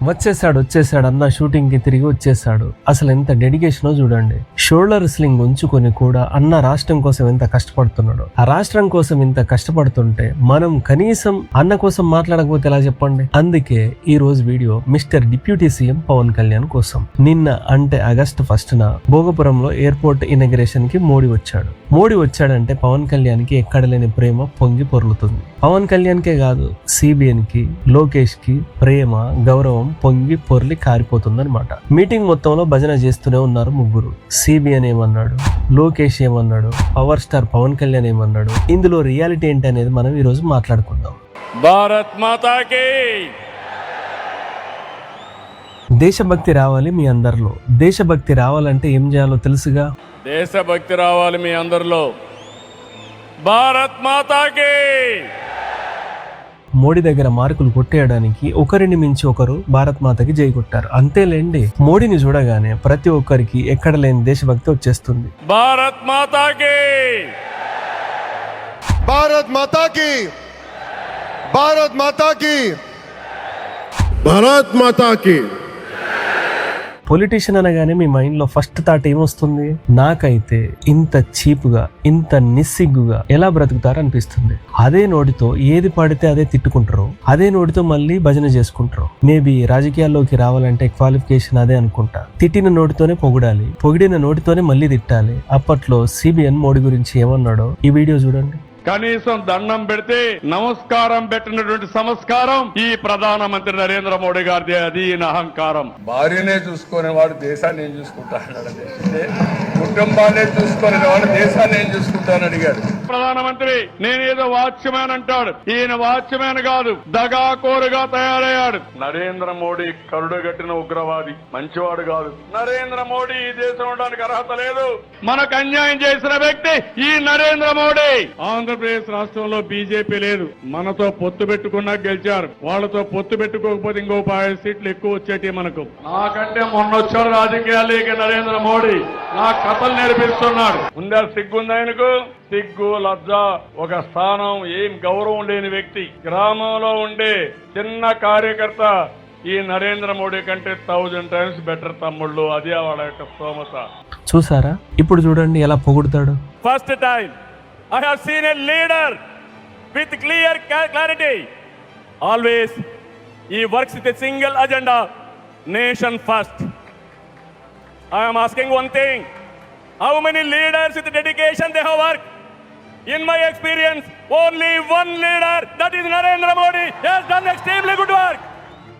వచ్చేసాడు అన్న షూటింగ్ కి తిరిగి వచ్చేసాడు. అసలు ఎంత డెడికేషనో చూడండి. షోల్డర్ స్లింగ్ ఉంచుకొని కూడా అన్న రాష్ట్రం కోసం ఎంత కష్టపడుతున్నాడు. ఆ రాష్ట్రం కోసం ఇంత కష్టపడుతుంటే మనం కనీసం అన్న కోసం మాట్లాడకపోతే ఎలా చెప్పండి. అందుకే ఈ రోజు video mister deputy CM Pawan Kalyan కోసం. నిన్న అంటే ఆగస్టు 1న భోగపురంలో ఎయిర్పోర్ట్ ఇనాగ్రేషన్ కి మోడీ వచ్చాడంటే పవన్ కళ్యాణ్ కి ఎక్కడ లేని ప్రేమ పొంగి పొర్లుతుంది. పవన్ కళ్యాణ్ కే కాదు, సిబిఎన్ కి, లోకేష్ కి ప్రేమ గౌరవం పొంగి పొర్లి కారిపోతుందన్నమాట. మీటింగ్ మొత్తంలో భజన చేస్తూనే ఉన్నారు ముగ్గురు. సిబిఎన్ ఏమన్నాడు, లోకేష్ ఏమన్నాడు, పవర్ స్టార్ పవన్ కళ్యాణ్ ఏమన్నాడు, ఇందులో రియాలిటీ ఏంటి అనేది మనం ఈ రోజు మాట్లాడుకుందాం. భారత్ మాతాకి దేశభక్తి రావాలి మీ అందరిలో. దేశభక్తి రావాలంటే ఏం చేయాలో తెలుసుగా. దేశభక్తి రావాలి మీ అందరిలో. భారత్ మాతాకి. మోడీ దగ్గర మార్కులు కొట్టేయడానికి ఒకరిని మించి ఒకరు భారత్ మాతకి జై కొట్టారు. అంతేలేండి, మోడీని చూడగానే ప్రతి ఒక్కరికి ఎక్కడ లేని దేశభక్తి వచ్చేస్తుంది. భారత్ మాతాకి. భారత్ మాతాకి. భారత్ మాతాకి. భారత్ మాతాకి. పొలిటీషియన్ అనగానే మీ మైండ్ లో ఫస్ట్ థాట్ ఏమొస్తుంది? నాకైతే ఇంత చీపుగా, ఇంత నిస్సిగ్గుగా ఎలా బ్రతుకుతారు అనిపిస్తుంది. అదే నోటితో ఏది పడితే అదే తిట్టుకుంటారు, అదే నోటితో మళ్ళీ భజన చేసుకుంటారు. మేబీ రాజకీయాల్లోకి రావాలంటే క్వాలిఫికేషన్ అదే అనుకుంటా. తిట్టిన నోటితోనే పొగిడాలి, పొగిడిన నోటితోనే మళ్ళీ తిట్టాలి. అప్పట్లో సిబిఎన్ మోడీ గురించి ఏమన్నాడో ఈ వీడియో చూడండి. కనీసం దండం పెడితే నమస్కారం పెట్టినటువంటి సంస్కారం ఈ ప్రధానమంత్రి నరేంద్ర మోడీ గారిది. అది అహంకారం. భార్యనే చూసుకునే వాడు దేశాన్ని ఏం చూసుకుంటాడు, కుటుంబాన్ని చూసుకునే వాడు దేశాన్ని ఏం చూసుకుంటానని అడిగాడు ప్రధానమంత్రి. నేనేదో వాచ్మ్యాన్ అంటాడు, ఈయన వాచ్మ్యాన్ కాదు, దగాకోరుగా తయారయ్యాడు. నరేంద్ర మోడీ కరుడుగట్టిన ఉగ్రవాది, మంచివాడు కాదు. నరేంద్ర మోడీ ఈ దేశం ఉండడానికి అర్హత లేదు. మనకు అన్యాయం చేసిన వ్యక్తి ఈ నరేంద్ర మోడీ. ఆంధ్రప్రదేశ్ రాష్ట్రంలో బీజేపీ లేదు, మనతో పొత్తు పెట్టుకున్నా గెలిచారు. వాళ్ళతో పొత్తు పెట్టుకోకపోతే ఇంకో 5 సీట్లు ఎక్కువ వచ్చేటి మనకు. నాకంటే మొన్న వచ్చాడు రాజకీయాల్లోకి నరేంద్ర మోడీ, నా కథలు నేర్పిస్తున్నాడు. ఉందా సిగ్గుంది ఆయనకు? సిగ్గు, లజ్జ, ఒక స్థానం, ఏం గౌరవం లేని వ్యక్తి. గ్రామంలో ఉండే చిన్న కార్యకర్త ఈ నరేంద్ర మోడీ కంటే 1000 టైమ్స్ బెటర్ తమ్ముళ్ళు. అది వాళ్ళ యొక్క స్తోమత. చూసారా? ఇప్పుడు చూడండి ఎలా పొగుడుతాడు. First time I have seen a leader with clear clarity. Always he works with a single agenda, nation first. I am asking one thing, how many leaders with dedication they have worked? In my experience, only one leader, that is Narendra Modi, has done extremely good work.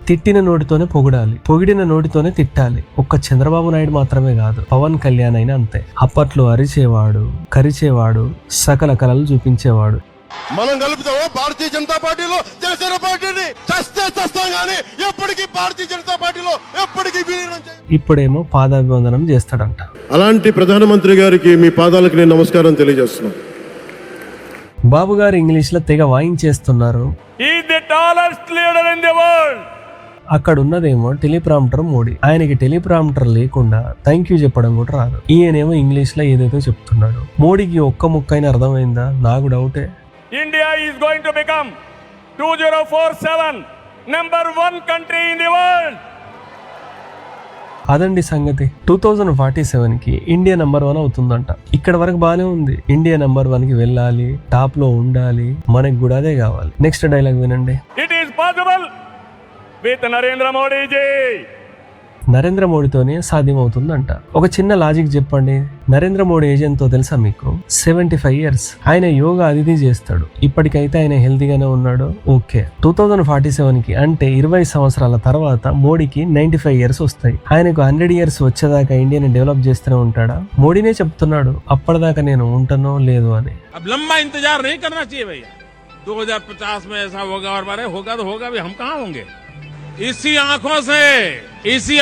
తిట్టిన నోటితోనే పొగడాలి, పొగిడిన నోటితోనే తిట్టాలి. ఒక్క చంద్రబాబు నాయుడు మాత్రమే కాదు, పవన్ కళ్యాణ్ అయినా అంతే. అప్పట్లో అరిచేవాడు, కరిచేవాడు, సకల కళలు చూపించేవాడు. మనం కలుపుతామో భారతీయ జనతా పార్టీలో, జనసేన పార్టీని చస్తాం గానీ ఎప్పటికీ భారతీయ జనతా పార్టీలో ఎప్పటికీ విలీనం చేయం. ఇప్పుడేమో పాదాభివందనం చేస్తాడంట. అలాంటి ప్రధానమంత్రి గారికి మీ పాదాలకు నేను నమస్కారం తెలియజేస్తున్నాను. బాబు గారు ఇంగ్లీష్ లో తెగ వాయించేస్తున్నారు. He is the tallest leader in the world. అక్కడ ఉన్నదేమో టెలిప్రాంప్టర్ మోడీ. ఆయనకి టెలిప్రాంప్టర్ లేకుండా థ్యాంక్ యూ చెప్పడం కూడా రాదు. ఈయనేమో ఇంగ్లీష్ లో ఏదైతే చెప్తున్నాడు. మోడీకి ఒక్క ముక్కైనా అర్థమైందా? నాకు డౌటే. India is going to become 2047 number 1 country in the world. అదండి సంగతి. 2047 కి ఇండియా నెంబర్ 1 అవుతుందంట. ఇక్కడ వరకు బానే ఉంది. ఇండియా నెంబర్ 1 కి వెళ్ళాలి, టాప్ లో ఉండాలి, మనకి కూడా అదే కావాలి. నెక్స్ట్ డైలాగ్ వినండి. It is possible with Narendra Modi ji. Narendra మోడీతోనే సాధ్యమవుతుందంట. ఒక చిన్న లాజిక్ చెప్పండి. నరేంద్ర మోడీ ఏజ్ ఎంతో తెలుసా మీకు? 75 years. ఆయన యోగా అది చేస్తాడు. ఇప్పటికైతే ఆయన హెల్తీగానే ఉన్నాడు. ఓకే, 2047 కి అంటే 20 సంవత్సరాల తర్వాత మోడీకి 95 years వస్తాయి. ఆయనకు 100 years వచ్చేదాకా ఇండియాని డెవలప్ చేస్తూనే ఉంటాడా? మోడీనే చెప్తున్నాడు అప్పటిదాకా నేను ఉంటానో లేదో అని. अब लंबा इंतजार नहीं करना चाहिए भैया. 2050 में ऐसा होगा और बारे होगा तो होगा भी, हम कहाँ होंगे. इसी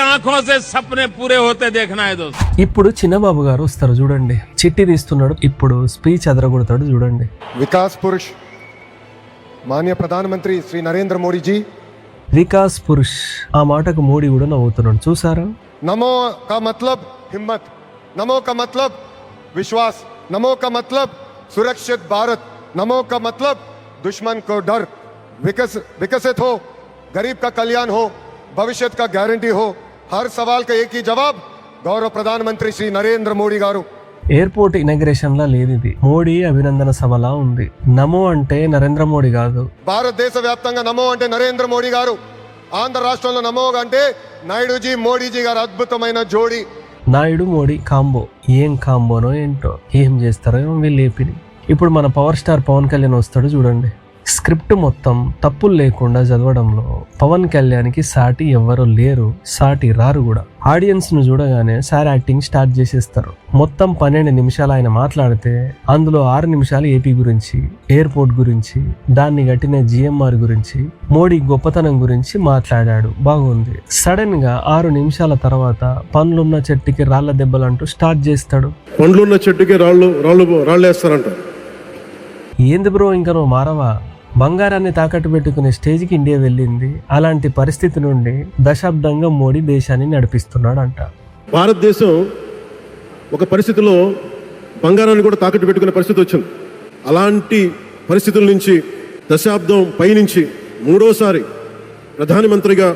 आंखों से सपने पूरे होते देखना है दोस्त. ఇప్పుడు చిన్నబాబు గారు వస్తారు చూడండి. చిట్టి తీస్తున్నాడు. ఇప్పుడు స్పీచ్ అదరగొడతాడు చూడండి. వికాస్ పురుష్ మాన్య ప్రధానమంత్రి శ్రీ నరేంద్ర మోడీ జీ. వికాస్ పురుష్. ఆ మాటకు మోడీ కూడా నవ్వుతున్నాడు. చూసారా? నమో కా మతలబ్ హిమ్మత్, నమో కా మతలబ్ విశ్వాస్, నమో కా మతలబ్ సురక్షిत भारत, नमो का मतलब दुश्मन को डर, विकसित हो, गरीब का कल्याण हो, भविष्य का गारंटी हो, हर सवाल का एक ही जवाब गौरव प्रधानमंत्री श्री नरेंद्र मोदी गारू। ఎయిర్పోర్ట్ ఇనాగ్రేషన్ లా లేదు ఇది, మోడీ అభినందన సభలా ఉంది. నమో అంటే నరేంద్ర మోడీ కాదు. భారతదేశ వ్యాప్తంగా నమో అంటే నరేంద్ర మోడీ గారు, ఆంధ్ర రాష్ట్రంలో నమో అంటే నాయుడుజీ మోడీజీ గారు అద్భుతమైన జోడీ. నాయుడు మోడీ కాంబో, ఏం కాంబోనో ఏంటో, ఏం చేస్తారో ఏమో వీళ్ళు ఏపీని. ఇప్పుడు మన పవర్ స్టార్ పవన్ కళ్యాణ్ వస్తాడు చూడండి. స్క్రిప్ట్ మొత్తం తప్పులు లేకుండా చదవడంలో పవన్ కళ్యాణ్కి సాటి ఎవ్వరూ లేరు, సాటి రారు కూడా. ఆడియన్స్ ను చూడగానే సార్ యాక్టింగ్ స్టార్ట్ చేసేస్తారు. మొత్తం 12 నిమిషాలు ఆయన మాట్లాడితే అందులో 6 నిమిషాలు ఏపీ గురించి, ఎయిర్పోర్ట్ గురించి, దాన్ని కట్టిన జిఎంఆర్ గురించి, మోడీ గొప్పతనం గురించి మాట్లాడాడు. బాగుంది. సడన్ గా 6 నిమిషాల తర్వాత పండ్లున్న చెట్టుకి రాళ్ల దెబ్బలంటూ స్టార్ట్ చేస్తాడు. పండ్లున్న చెట్టుకి రాళ్ళేస్తారంట. ఏంది బ్రో, ఇంకా నువ్వు మారవా? బంగారాన్ని తాకట్టు పెట్టుకునే స్టేజ్కి ఇండియా వెళ్ళింది. అలాంటి పరిస్థితి నుండి దశాబ్దంగా మోడీ దేశాన్ని నడిపిస్తున్నాడు అంట. భారతదేశం ఒక పరిస్థితిలో బంగారాన్ని కూడా తాకట్టు పెట్టుకునే పరిస్థితి వచ్చింది. అలాంటి పరిస్థితుల నుంచి దశాబ్దం పైనుంచి 3వసారి ప్రధానమంత్రిగా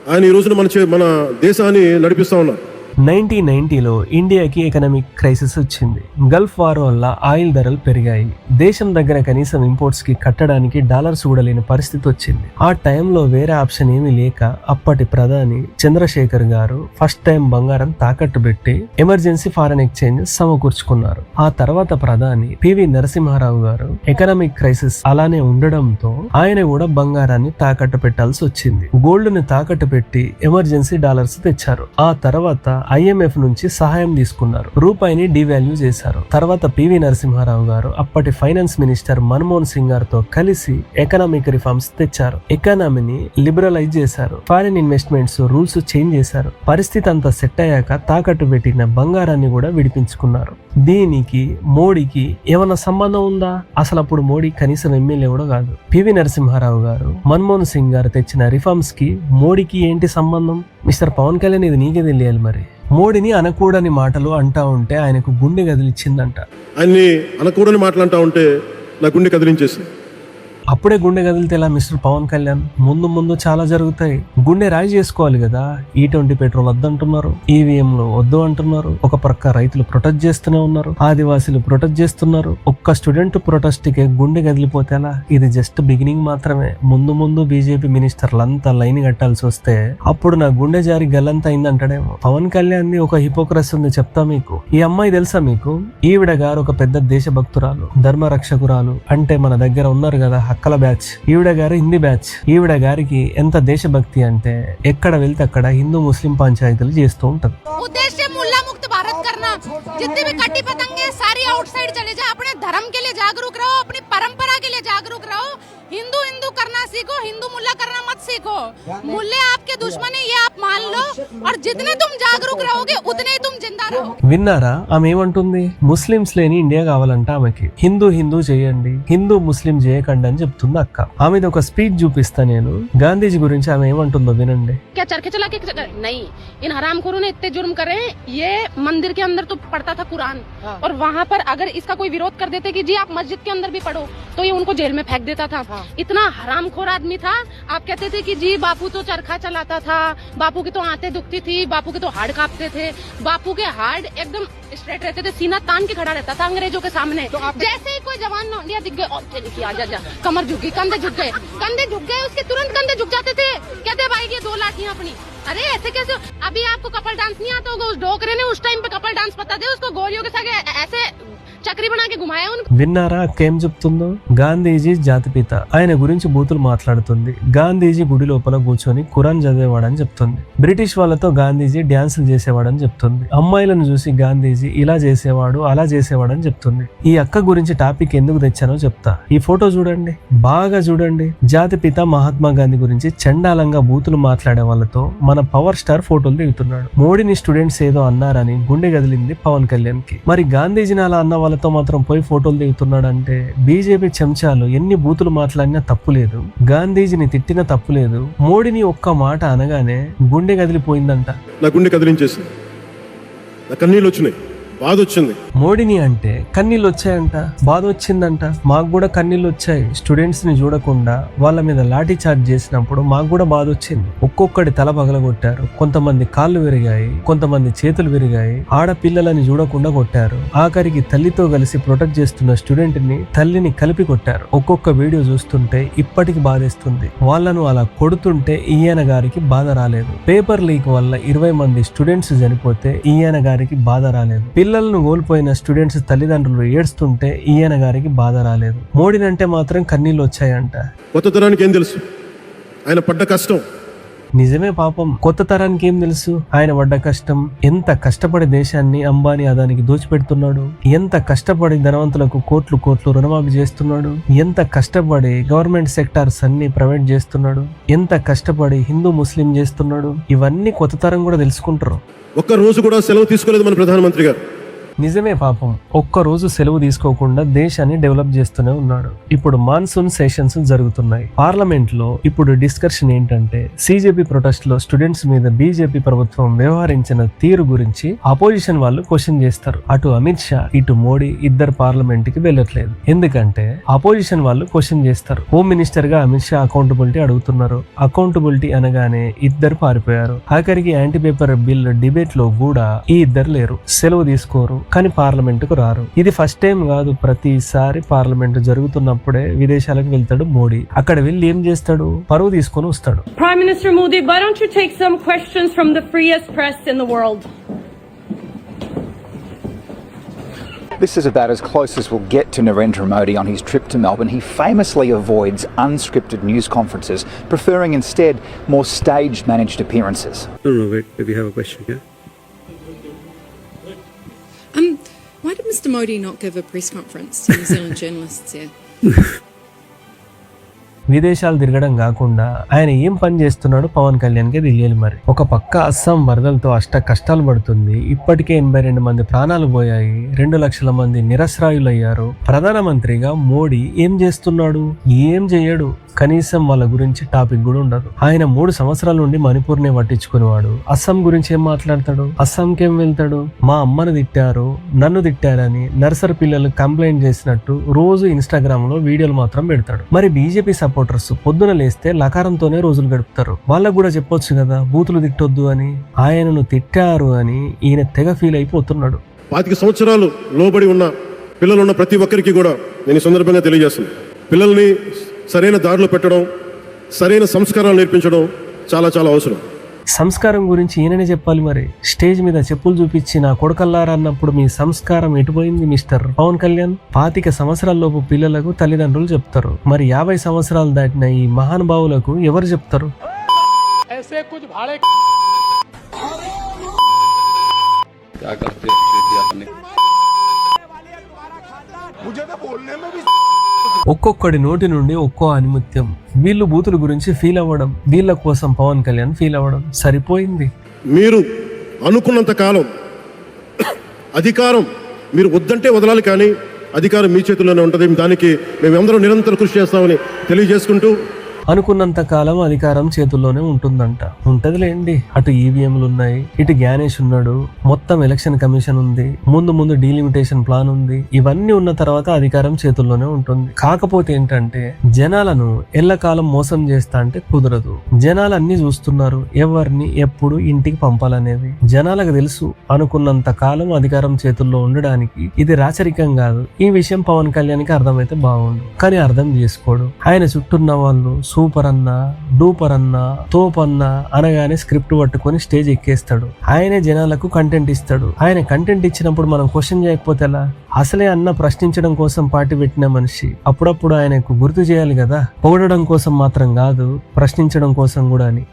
ఆయన ఈ రోజున మన దేశాన్ని నడిపిస్తూ ఉన్నారు. 1990లో ఇండియాకి ఎకనామిక్ క్రైసిస్ వచ్చింది. గల్ఫ్ వార్ వల్ల ఆయిల్ ధరలు పెరిగాయి. దేశం దగ్గర కనీసం ఇంపోర్ట్స్ కి కట్టడానికి డాలర్స్ కూడా లేని పరిస్థితి వచ్చింది. ఆ టైంలో వేరే ఆప్షన్ ఏమీ లేక అప్పటి ప్రధాని చంద్రశేఖర్ గారు ఫస్ట్ టైం బంగారం తాకట్టు పెట్టి ఎమర్జెన్సీ ఫారెన్ ఎక్స్చేంజ్ సమకూర్చుకున్నారు. ఆ తర్వాత ప్రధాని పివి నరసింహారావు గారు ఎకనామిక్ క్రైసిస్ అలానే ఉండడంతో ఆయన కూడా బంగారాన్ని తాకట్టు పెట్టాల్సి వచ్చింది. గోల్డ్ ని తాకట్టు పెట్టి ఎమర్జెన్సీ డాలర్స్ తెచ్చారు. ఆ తర్వాత IMF నుంచి సహాయం తీసుకున్నారు. రూపాయిని డివాల్యూ చేశారు. తర్వాత పివి నరసింహారావు గారు అప్పటి ఫైనాన్స్ మినిస్టర్ మన్మోహన్ సింగ్ గారితో కలిసి ఎకనామిక్ రిఫార్మ్స్ తెచ్చారు. ఎకానమీని లిబరలైజ్ చేశారు. ఫారిన్ ఇన్వెస్ట్మెంట్స్ రూల్స్ చేంజ్ చేశారు. పరిస్థితి అంతా సెట్ అయ్యాక తాకట్టు పెట్టిన బంగారాన్ని కూడా విడిపించుకున్నారు. దీనికి మోడీకి ఏమన్నా సంబంధం ఉందా? అసలు అప్పుడు మోడీ కనీసం ఎమ్మెల్యే కూడా కాదు. పివి నరసింహారావు గారు, మన్మోహన్ సింగ్ గారు తెచ్చిన రిఫార్మ్స్ కి మోడీకి ఏంటి సంబంధం? మిస్టర్ పవన్ కళ్యాణ్, ఇది నీకే తెలియాలి. మరి మోడీని అనకూడని మాటలు అంటా ఉంటే ఆయనకు గుండె కదిలిచ్చిందంట. ఆయన్ని అనకూడని మాటలు అంటా ఉంటే నా గుండె కదిలించేసి. అప్పుడే గుండె కదిలితే ఎలా మిస్టర్ పవన్ కళ్యాణ్? ముందు ముందు చాలా జరుగుతాయి. గుండె రాయి చేసుకోవాలి కదా. E20 పెట్రోల్ వద్దంటున్నారు, ఈవీఎంలు వద్దు అంటున్నారు. ఒక ప్రక్క రైతులు ప్రొటెస్ట్ చేస్తూనే ఉన్నారు, ఆదివాసీలు ప్రొటెస్ట్ చేస్తున్నారు. ఒక్క స్టూడెంట్ ప్రొటెస్ట్ కి గుండె కదిలిపోతే ఎలా? ఇది జస్ట్ బిగినింగ్ మాత్రమే. ముందు ముందు బీజేపీ మినిస్టర్లంతా లైన్ కట్టాల్సి వస్తే అప్పుడు నా గుండె జారి గల్లంత అయిందంటాడేమో. పవన్ కళ్యాణ్ ది ఒక హిపోక్రసీ ఉంది, చెప్తా మీకు. ఈ అమ్మాయి తెలుసా మీకు? ఈవిడ గారు ఒక పెద్ద దేశభక్తురాలు, ధర్మరక్షకురాలు. అంటే మన దగ్గర ఉన్నారు కదా అక్కల బ్యాచ్, ఈవిడ గారు హిందీ బ్యాచ్. ఈవిడ గారికి ఎంత దేశభక్తి అంటే ఎక్కడ వెళ్తే అక్కడ హిందూ ముస్లిం పంచాయతీలు చేస్తూ ఉంటది. उद्देश्य मुल्ला मुक्त भारत करना। जितने भी कट्टी पतंगे सारी आउटसाइड चले जाए। अपने धर्म के लिए जागरूक रहो, अपनी परंपरा के लिए जागरूक रहो। हिंदू हिंदू करना सीखो, हिंदू मुल्ला करना मत सीखो। मुल्ले आपके दुश्मन है, ये आप मान लो। और जितने तुम जागरूक रहोगे उतने ही तुम जिंदा रहो। విన్నారా ఆమె ఏమంటుంది? ముస్లింస్ లేని ఇండియా కావాలంట ఆమెకి. హిందూ హిందూ చేయండి, హిందూ ముస్లిం చేయకండి అని చెప్తుంది అక్క. ఆమెది ఒక స్పీచ్ చూపిస్తా నేను. గాంధీజీ గురించి ఆమె ఏమంటుందో వినండి. क्या चरखे चला के नहीं, इन हरामखोरों ने इतने जुर्म करे। ये मंदिर के अंदर तो पढ़ता था कुरान, और वहाँ पर अगर इसका कोई विरोध कर देते कि जी आप मस्जिद के अंदर भी पढ़ो, तो ये उनको जेल में फेंक देता था। इतना हरामखोर आदमी था। आप कहते थे कि जी बापू तो चरखा चलाता था, बापू की तो आंतें दुखती थी, बापू के तो हार्ड कांपते थे। बापू के हार्ड एकदम स्ट्रेट रहते थे, सीना तान के खड़ा रहता था अंग्रेजों के सामने। तो जैसे ही कोई जवान इंडिया दिख गए, आजा कमर झुक गई, कंधे झुक गए, उसके तुरंत कंधे झुक जाते थे। कहते भाई ये 2 लाठियां अपनी। अरे ऐसे कैसे? अभी आपको कपल डांस नहीं आता होगा, उस डोकरे ने उस टाइम पे कपल डांस पता दे उसको, गोरियों के साथ ऐसे చక్రీ బనాకే గుమాయా ఉनको. విన్నారా అక్క ఏం చెప్తుందో? గాంధీజీ జాతిపిత, ఆయన గురించి బూతులు మాట్లాడుతుంది. గాంధీజీ గుడి లోపల కూర్చొని ఖురాన్ చదివేవాడని చెప్తుంది. బ్రిటిష్ వాళ్ళతో గాంధీజీ డ్యాన్సులు చేసేవాడని చెప్తుంది. అమ్మాయిలను చూసి గాంధీజీ ఇలా చేసేవాడు అలా చేసేవాడని చెప్తుంది. ఈ అక్క గురించి టాపిక్ ఎందుకు తెచ్చానో చెప్తా. ఈ ఫోటో చూడండి, బాగా చూడండి. జాతిపిత మహాత్మా గాంధీ గురించి చండాలంగా బూతులు మాట్లాడే వాళ్ళతో మన పవర్ స్టార్ ఫోటోలు దిగుతున్నాడు. మోడీని స్టూడెంట్స్ ఏదో అన్నారని గుండె కదిలింది పవన్ కళ్యాణ్ కి. మరి గాంధీజీని అలా అన్న వాళ్ళతో మాత్రం పోయి ఫోటోలు దిగుతున్నాడు అంటే బీజేపీ చెంచాలు ఎన్ని బూతులు మాట్లాడినా తప్పు లేదు, గాంధీజీని తిట్టినా తప్పు లేదు. మోడీని ఒక్క మాట అనగానే గుండె కదిలిపోయిందంట. నా గుండె కదిలించేసి నా కన్నీళ్ళు వచ్చినాయి. బాధ వచ్చింది. మోడీని అంటే కన్నీళ్ళు వచ్చాయంట, బాధ వచ్చిందంట. మాకు కూడా కన్నీళ్ళు వచ్చాయి. స్టూడెంట్స్ ని చూడకుండా వాళ్ళ మీద లాఠీ చార్జ్ చేసినప్పుడు మాకు కూడా బాధ వచ్చింది. ఒక్కొక్కటి తల పగలగొట్టారు, కొంతమంది కాళ్ళు విరిగాయి, కొంతమంది చేతులు విరిగాయి. ఆడపిల్లలని చూడకుండా కొట్టారు. ఆఖరికి తల్లితో కలిసి ప్రొటెక్ట్ చేస్తున్న స్టూడెంట్ ని తల్లిని కలిపి కొట్టారు. ఒక్కొక్క వీడియో చూస్తుంటే ఇప్పటికి బాధేస్తుంది. వాళ్ళను అలా కొడుతుంటే ఈయన గారికి బాధ రాలేదు. పేపర్ లీక్ వల్ల 20 మంది స్టూడెంట్స్ చనిపోతే ఈయన గారికి బాధ రాలేదు. పిల్లలను కోల్పోయిన స్టూడెంట్స్ తల్లిదండ్రులు ఏడుస్తుంటే ఈయన గారికి బాధ రాలేదు. మోడీనంటే మాత్రం కన్నీళ్ళు వచ్చాయంట. కొత్త తరానికి ఏం తెలుసు ఆయన పడ్డ కష్టం? నిజమే పాపం, కొత్త తరానికి ఏం తెలుసు ఆయన పడ్డ కష్టం. ఎంత కష్టపడి దేశాన్ని అంబానీ అదానికి దోచిపెడుతున్నాడు, ఎంత కష్టపడి ధనవంతులకు కోట్లు కోట్లు రుణమాఫీ చేస్తున్నాడు, ఎంత కష్టపడి గవర్నమెంట్ సెక్టార్స్ అన్ని ప్రైవేట్ చేస్తున్నాడు, ఎంత కష్టపడి హిందూ ముస్లిం చేస్తున్నాడు. ఇవన్నీ కొత్త తరం కూడా తెలుసుకుంటారు. ఒక్క రోజు కూడా సెలవు తీసుకోలేదు మన ప్రధానమంత్రి గారు. నిజమే పాపం, ఒక్కరోజు సెలవు తీసుకోకుండా దేశాన్ని డెవలప్ చేస్తూనే ఉన్నాడు. ఇప్పుడు మాన్సూన్ సెషన్స్ జరుగుతున్నాయి. పార్లమెంట్ లో ఇప్పుడు డిస్కషన్ ఏంటంటే సిజేపీ ప్రొటెస్ట్ లో స్టూడెంట్స్ మీద బీజేపీ ప్రభుత్వం వ్యవహరించిన తీరు గురించి అపోజిషన్ వాళ్ళు క్వశ్చన్ చేస్తారు. అటు అమిత్ షా ఇటు మోడీ ఇద్దరు పార్లమెంట్ కి వెళ్ళట్లేదు. ఎందుకంటే అపోజిషన్ వాళ్ళు క్వశ్చన్ చేస్తారు. హోమ్ మినిస్టర్ గా అమిత్ షా అకౌంటబిలిటీ అడుగుతున్నారు. అకౌంటబిలిటీ అనగానే ఇద్దరు పారిపోయారు. ఆఖరికి యాంటీ పేపర్ బిల్ డిబేట్ లో కూడా ఈ ఇద్దరు లేరు, సెలవు తీసుకోరు, కానీ పార్లమెంట్ కు రారు. ఇది ఫస్ట్ టైం కాదు, ప్రతిసారి పార్లమెంట్ జరుగుతున్నప్పుడే విదేశాలకు వెళ్తాడు మోడీ. అక్కడ వెళ్ళి ఏం చేస్తాడు, పరువు తీసుకొని వస్తాడు. Prime Minister Modi, why don't you take some questions from the freest press in the world? This is about as close as we'll get to Narendra Modi on his trip to Melbourne. He famously avoids unscripted news conferences, preferring instead more staged managed appearances. No, wait, we have a question here. Why did Mr. Modi not give a press conference to New Zealand journalists here? విదేశాలు తిరగడం కాకుండా ఆయన ఏం పని చేస్తున్నాడు పవన్ కళ్యాణ్కి తెలియాలి. మరి ఒక పక్క అస్సాం వరదలతో అష్ట కష్టాలు పడుతుంది. ఇప్పటికే 82 మంది ప్రాణాలు పోయాయి, 2 లక్షల మంది నిరస్రాయులయ్యారు. ప్రధానమంత్రిగా మోడీ ఏం చేస్తున్నాడు? ఏం చేయడు. కనీసం వాళ్ళ గురించి టాపిక్ కూడా ఉండదు. ఆయన 3 సంవత్సరాల నుండి మణిపూర్నే పట్టించుకునేవాడు. అస్సాం గురించి ఏం మాట్లాడతాడు? అస్సాంకి ఏం వెళ్తాడు? మా అమ్మను తిట్టారు, నన్ను తిట్టారని నర్సరీ పిల్లలు కంప్లైంట్ చేసినట్టు రోజు ఇన్స్టాగ్రామ్ లో వీడియోలు మాత్రం పెడతాడు. మరి బీజేపీ సపోర్టర్స్ పొద్దున లేస్తే లకారంతోనే రోజులు గడుపుతారు. వాళ్ళకు కూడా చెప్పొచ్చు కదా బూతులు తిట్టొద్దు అని. ఆయనను తిట్టారు అని ఈయన తెగ ఫీల్ అయిపోతున్నాడు. 25 సంవత్సరాలు లోబడి ఉన్న పిల్లలు ఉన్న ప్రతి ఒక్కరికి కూడా నేను ఈ సందర్భంగా తెలియజేస్తున్నాను. పిల్లల్ని సరైన దారిలో పెట్టడం, సరైన సంస్కారాలు నేర్పించడం చాలా చాలా అవసరం. సంస్కారం గురించి ఈయననే చెప్పాలి. మరి స్టేజ్ మీద చెప్పులు చూపించి నా కొడుకల్లారా అన్నప్పుడు మీ సంస్కారం ఎటుపోయింది మిస్టర్ పవన్ కళ్యాణ్? 25 సంవత్సరాల లోపు పిల్లలకు తల్లిదండ్రులు చెప్తారు, మరి 50 సంవత్సరాలు దాటిన ఈ మహానుభావులకు ఎవరు చెప్తారు? ఒక్కొక్కడి నోటి నుండి ఒక్కో అనిముత్యం. వీళ్ళు బూతుల గురించి ఫీల్ అవ్వడం, వీళ్ళ కోసం పవన్ కళ్యాణ్ ఫీల్ అవ్వడం సరిపోయింది. మీరు అనుకున్నంత కాలం అధికారం మీరు వద్దంటే వదలాలి, కానీ అధికారం మీ చేతుల్లోనే ఉంటుంది. దానికి మేమందరం నిరంతరం కృషి చేస్తామని తెలియజేసుకుంటూ, అనుకున్నంత కాలం అధికారం చేతుల్లోనే ఉంటుందంట. ఉంటదిలేండి. అటు ఈవీఎంలు ఉన్నాయి, ఇటు గ్యానేష్ ఉన్నాడు, మొత్తం ఎలక్షన్ కమిషన్ ఉంది, ముందు డీలిమిటేషన్ ప్లాన్ ఉంది. ఇవన్నీ ఉన్న తర్వాత అధికారం చేతుల్లోనే ఉంటుంది. కాకపోతే ఏంటంటే జనాలను ఎల్లకాలం మోసం చేస్తా అంటే కుదరదు. జనాలు అన్ని చూస్తున్నారు, ఎవరిని ఎప్పుడు ఇంటికి పంపాలనేది జనాలకు తెలుసు. అనుకున్నంత కాలం అధికారం చేతుల్లో ఉండడానికి ఇది రాచరికం కాదు. ఈ విషయం పవన్ కళ్యాణ్కి అర్థమైతే బాగుండు, కానీ అర్థం చేసుకోడు. ఆయన చుట్టూన్న వాళ్ళు సూపర్ అన్నా, డూపర్ అన్నా, తోప్ అన్నా అనగానే స్క్రిప్ట్ పట్టుకొని స్టేజ్ ఎక్కేస్తాడు. ఆయనే జనాలకు కంటెంట్ ఇస్తాడు. ఆయన కంటెంట్ ఇచ్చినప్పుడు మనం క్వశ్చన్ చేయకపోతే ఎలా? అసలే అన్న ప్రశ్నించడం కోసం పార్టీ పెట్టిన మనిషి. అప్పుడప్పుడు ఆయనకు గుర్తు చేయాలి కదా, పొగడడం కోసం మాత్రం కాదు, ప్రశ్నించడం కోసం కూడా అని.